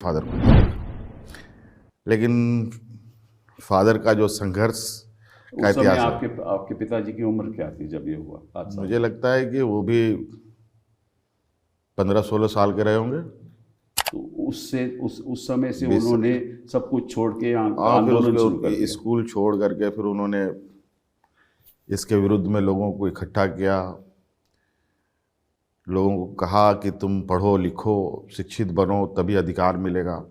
Father को नहीं देखा, लेकिन फादर का जो संघर्ष का उस समय इतिहास है, आपके पिताजी की उम्र क्या थी जब ये हुआ हादसा? मुझे लगता है कि वो भी 15-16 साल के रहे होंगे। तो उससे उस समय से 20 उन्होंने सब कुछ छोड़ के फिर आंदोलन शुरू कर उसके दिया। स्कूल छोड़ करके फिर उन्होंने इसके विरुद्ध में लोगों को इकट्ठा किया, लोगों को कहा कि तुम पढ़ो लिखो शिक्षित बनो तभी अधिकार मिलेगा।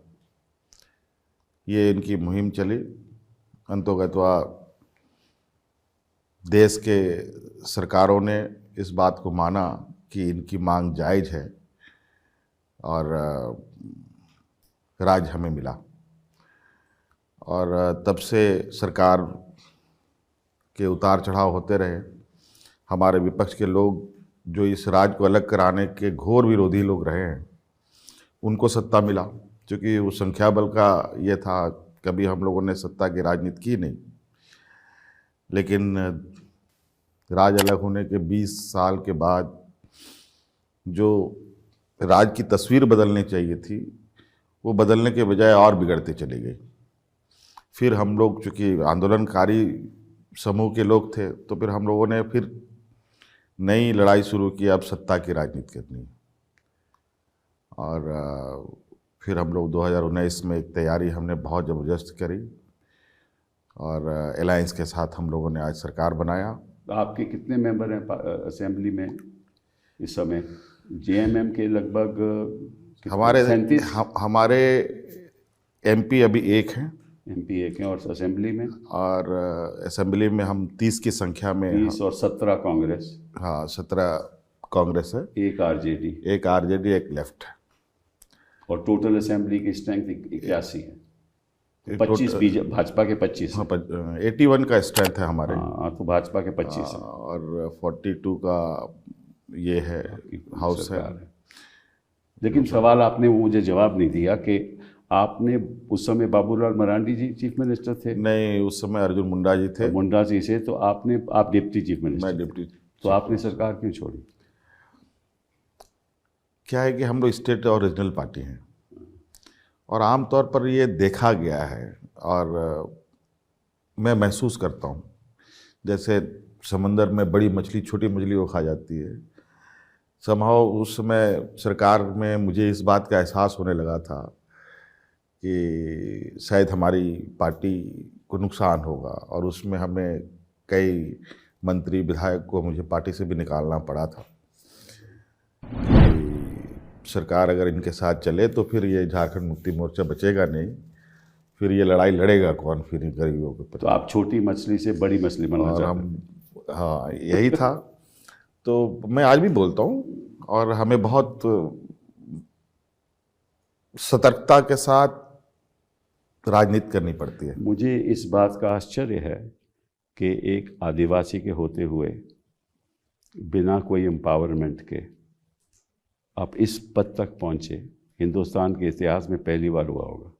ये इनकी मुहिम चली। अंतोगत्वा देश के सरकारों ने इस बात को माना कि इनकी मांग जायज़ है और राज हमें मिला, और तब से सरकार के उतार चढ़ाव होते रहे। हमारे विपक्ष के लोग जो इस राज को अलग कराने के घोर विरोधी लोग रहे हैं, उनको सत्ता मिला, क्योंकि वो संख्या बल का ये था। कभी हम लोगों ने सत्ता की राजनीति की नहीं, लेकिन राज अलग होने के 20 साल के बाद जो राज की तस्वीर बदलनी चाहिए थी, वो बदलने के बजाय और बिगड़ते चली गई। फिर हम लोग चूँकि आंदोलनकारी समूह के लोग थे, तो फिर हम लोगों ने फिर नई लड़ाई शुरू की, अब सत्ता की राजनीति करनी है। और फिर हम लोग 2019 में एक तैयारी हमने बहुत ज़बरदस्त करी, और अलायंस के साथ हम लोगों ने आज सरकार बनाया। आपके कितने मेंबर हैं असेंबली में इस समय? जेएमएम के लगभग हमारे एमपी अभी एक हैं। एमपी एक हैं, और असेंबली में? और असेंबली में हम 30 की संख्या में 30 और 17 कांग्रेस। हाँ, 17 कांग्रेस है, एक आरजेडी, एक लेफ्ट है। और टोटल असेंबली की स्ट्रेंथ 81 है। 25 भाजपा के 25। हाँ, 81 का स्ट्रेंथ है हमारे। हाँ, तो भाजपा के 25 है। और 42 का ये है, हाउस है। लेकिन सवाल आपने मुझे जवाब नहीं दिया कि आपने उस समय बाबूलाल मरांडी जी चीफ मिनिस्टर थे? नहीं, उस समय अर्जुन मुंडा जी थे। मुंडा जी से तो आप डिप्टी चीफ मिनिस्टर? मैं डिप्टी। तो आपने सरकार क्यों छोड़ी? क्या है कि हम लोग स्टेट और रीजनल पार्टी हैं, और आमतौर पर ये देखा गया है, और मैं महसूस करता हूँ जैसे समंदर में बड़ी मछली छोटी मछली को खा जाती है। समहाउ उस समय सरकार में मुझे इस बात का एहसास होने लगा था कि शायद हमारी पार्टी को नुकसान होगा, और उसमें हमें कई मंत्री विधायक को मुझे पार्टी से भी निकालना पड़ा था। सरकार अगर इनके साथ चले तो फिर ये झारखंड मुक्ति मोर्चा बचेगा नहीं, फिर ये लड़ाई लड़ेगा कौन फिर गरीबों के प्रति। तो आप छोटी मछली से बड़ी मछली बनना चाहते हैं? हाँ, यही था। तो मैं आज भी बोलता हूँ, और हमें बहुत सतर्कता के साथ राजनीति करनी पड़ती है। मुझे इस बात का आश्चर्य है कि एक आदिवासी के होते हुए बिना कोई एम्पावरमेंट के आप इस पद तक पहुंचे। हिंदुस्तान के इतिहास में पहली बार हुआ होगा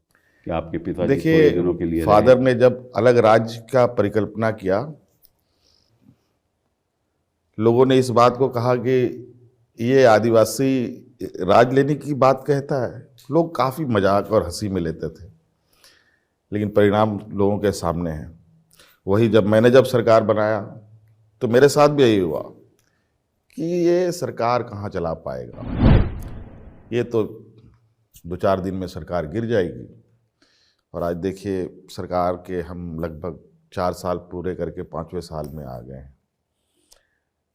कि आपके पिताजी थोड़े दिनों के लिए फादर ने जब अलग राज्य का परिकल्पना किया, लोगों ने इस बात को कहा कि ये आदिवासी राज लेने की बात कहता है। लोग काफ़ी मजाक और हंसी में लेते थे, लेकिन परिणाम लोगों के सामने है। वही मैंने जब सरकार बनाया तो मेरे साथ भी यही हुआ कि ये सरकार कहाँ चला पाएगा, ये तो 2-4 दिन में सरकार गिर जाएगी। और आज देखिए सरकार के हम लगभग 4 साल पूरे करके 5वें साल में आ गए हैं।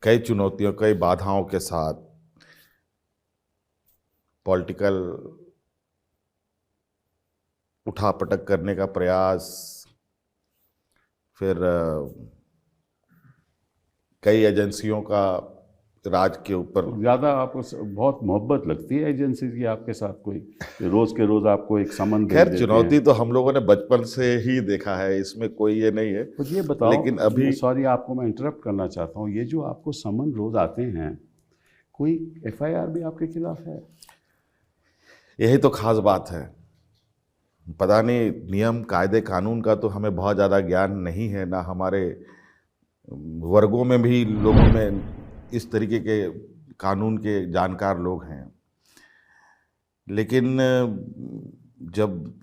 कई चुनौतियों, कई बाधाओं के साथ पॉलिटिकल उठापटक करने का प्रयास, फिर कई एजेंसियों का राज के ऊपर। ज़्यादा आपको बहुत मोहब्बत लगती है एजेंसी की आपके साथ? कोई रोज़ के रोज़ आपको एक समन दे देते हैं? चुनौती तो हम लोगों ने बचपन से ही देखा है, इसमें कोई ये नहीं है। कुछ ये बताओ, लेकिन अभी सॉरी आपको मैं इंटरप्ट करना चाहता हूँ, ये जो आपको समन रोज़ आते हैं, कोई FIR भी आपके खिलाफ है? यही तो खास बात है। पता नहीं, नियम कायदे कानून का तो हमें बहुत ज़्यादा ज्ञान नहीं है, ना हमारे वर्गों में भी लोगों में इस तरीके के कानून के जानकार लोग हैं। लेकिन जब